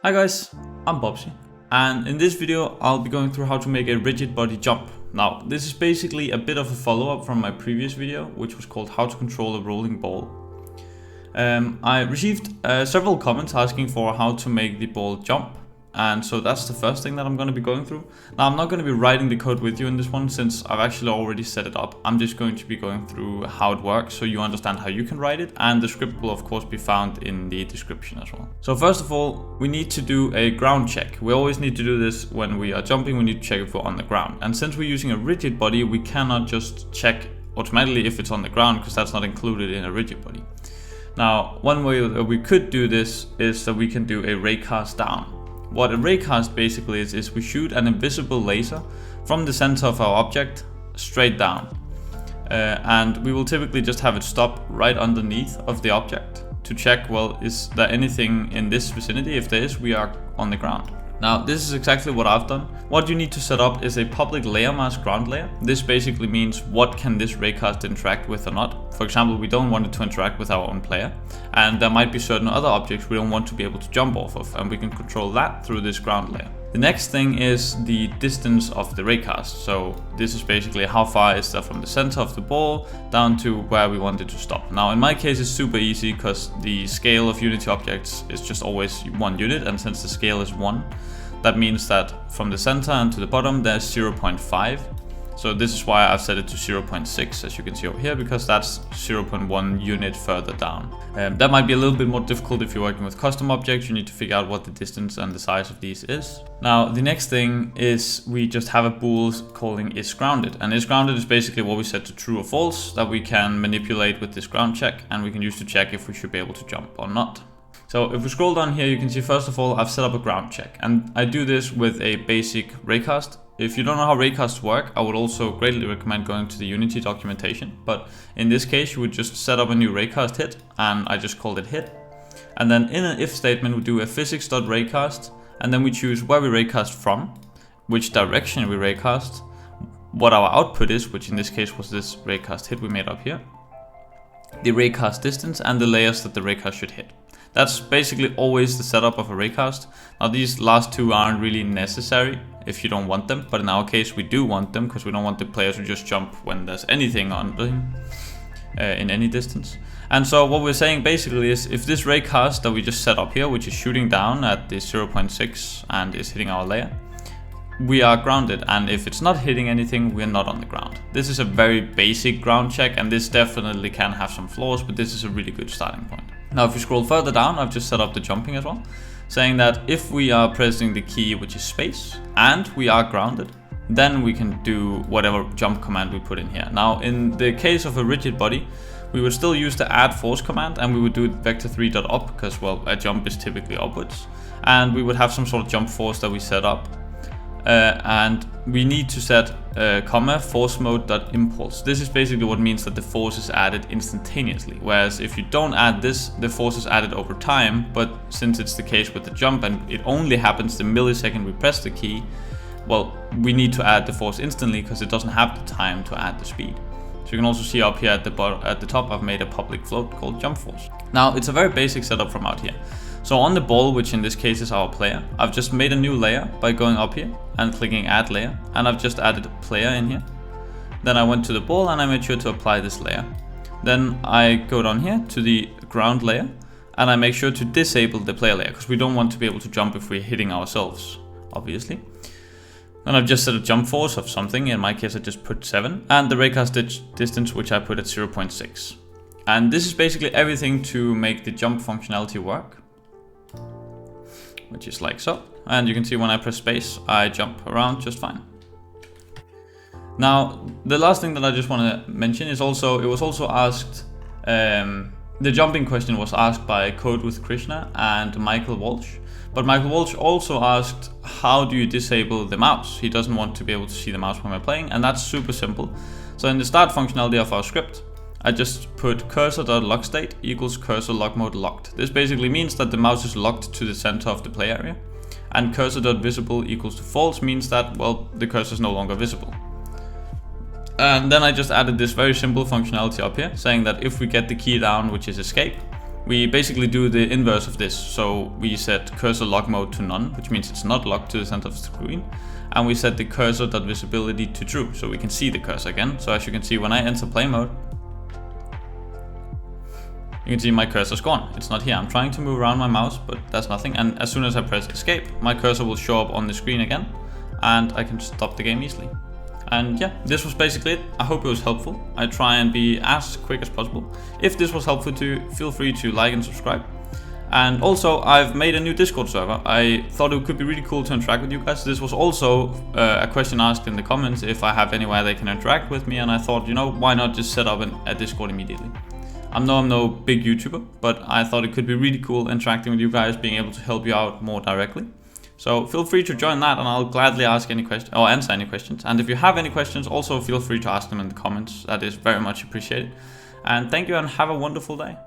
Hi guys, I'm Bobsy, and in this video I'll be going through how to make a rigid body jump. Now this is basically a bit of a follow-up from my previous video, which was called how to control a rolling ball. I received several comments asking for how to make the ball jump, and so that's the first thing that I'm going to be going through. Now I'm not going to be writing the code with you in this one since I've actually already set it up. I'm just going to be going through how it works so you understand how you can write it, and the script will of course be found in the description as well. So first of all, we need to do a ground check. We always need to do this when we are jumping. We need to check if we're on the ground, and since we're using a rigid body, we cannot just check automatically if it's on the ground because that's not included in a rigid body. Now one way that we could do this is that we can do a raycast down. What a raycast basically is we shoot an invisible laser from the center of our object straight down, and we will typically just have it stop right underneath of the object to check, well, is there anything in this vicinity? If there is, we are on the ground. Now this is exactly what I've done. What you need to set up is a public layer mask ground layer. This basically means what can this raycast interact with or not. For example, we don't want it to interact with our own player, and there might be certain other objects we don't want to be able to jump off of, and we can control that through this ground layer. The next thing is the distance of the raycast. So this is basically how far is that from the center of the ball down to where we want it to stop. Now in my case it's super easy because the scale of Unity objects is just always 1 unit, and since the scale is 1, that means that from the center and to the bottom there's 0.5. So this is why I've set it to 0.6, as you can see over here, because that's 0.1 unit further down. That might be a little bit more difficult if you're working with custom objects. You need to figure out what the distance and the size of these is. Now the next thing is we just have a bool calling isGrounded, and isGrounded is basically what we set to true or false that we can manipulate with this ground check, and we can use to check if we should be able to jump or not. So if we scroll down here, you can see first of all I've set up a ground check, and I do this with a basic raycast. If you don't know how raycasts work, I would also greatly recommend going to the Unity documentation, but in this case you would just set up a new raycast hit, and I just called it hit. And then in an if statement we do a physics.raycast, and then we choose where we raycast from, which direction we raycast, what our output is, which in this case was this raycast hit we made up here, the raycast distance, and the layers that the raycast should hit. That's basically always the setup of a raycast. Now these last two aren't really necessary if you don't want them, but in our case we do want them because we don't want the player to just jump when there's anything under him in any distance. And so what we're saying basically is if this raycast that we just set up here, which is shooting down at the 0.6 and is hitting our layer, we are grounded, and if it's not hitting anything, we're not on the ground. This is a very basic ground check, and this definitely can have some flaws, but this is a really good starting point. Now if you scroll further down, I've just set up the jumping as well, saying that if we are pressing the key, which is space, and we are grounded, then we can do whatever jump command we put in here. Now in the case of a rigid body, we would still use the add force command, and we would do vector3.up because, well, a jump is typically upwards, and we would have some sort of jump force that we set up. And we need to set force mode.impulse. This is basically what means that the force is added instantaneously, whereas if you don't add this, the force is added over time. But since it's the case with the jump and it only happens the millisecond we press the key, well, we need to add the force instantly because it doesn't have the time to add the speed. So you can also see up here at the top I've made a public float called jump force. Now it's a very basic setup from out here. So on the ball, which in this case is our player, I've just made a new layer by going up here and clicking add layer, and I've just added a player in here. Then I went to the ball and I made sure to apply this layer. Then I go down here to the ground layer and I make sure to disable the player layer because we don't want to be able to jump if we're hitting ourselves, obviously. Then I've just set a jump force of something, in my case I just put 7, and the raycast distance, which I put at 0.6. And this is basically everything to make the jump functionality work, which is like so. And you can see when I press space, I jump around just fine. Now, the last thing that I just want to mention is also, it was also asked, the jumping question was asked by Code with Krishna and Michael Walsh. But Michael Walsh also asked, how do you disable the mouse? He doesn't want to be able to see the mouse when we're playing, and that's super simple. So in the start functionality of our script, I just put cursor.lockState equals cursor lock mode locked. This basically means that the mouse is locked to the center of the play area, and cursor.visible equals to false means that, well, the cursor is no longer visible. And then I just added this very simple functionality up here, saying that if we get the key down, which is escape, we basically do the inverse of this. So we set cursor lock mode to none, which means it's not locked to the center of the screen. And we set the cursor.visibility to true, so we can see the cursor again. So as you can see, when I enter play mode, you can see my cursor's gone. It's not here. I'm trying to move around my mouse, but that's nothing. And as soon as I press escape, my cursor will show up on the screen again, and I can stop the game easily. And yeah, this was basically it. I hope it was helpful. I try and be as quick as possible. If this was helpful to you, feel free to like and subscribe. And also, I've made a new Discord server. I thought it could be really cool to interact with you guys. This was also a question asked in the comments if I have anywhere they can interact with me, and I thought, you know, why not just set up a Discord immediately? I'm no big YouTuber, but I thought it could be really cool interacting with you guys, being able to help you out more directly. So feel free to join that, and I'll gladly ask any questions or answer any questions. And if you have any questions, also feel free to ask them in the comments. That is very much appreciated. And thank you, and have a wonderful day.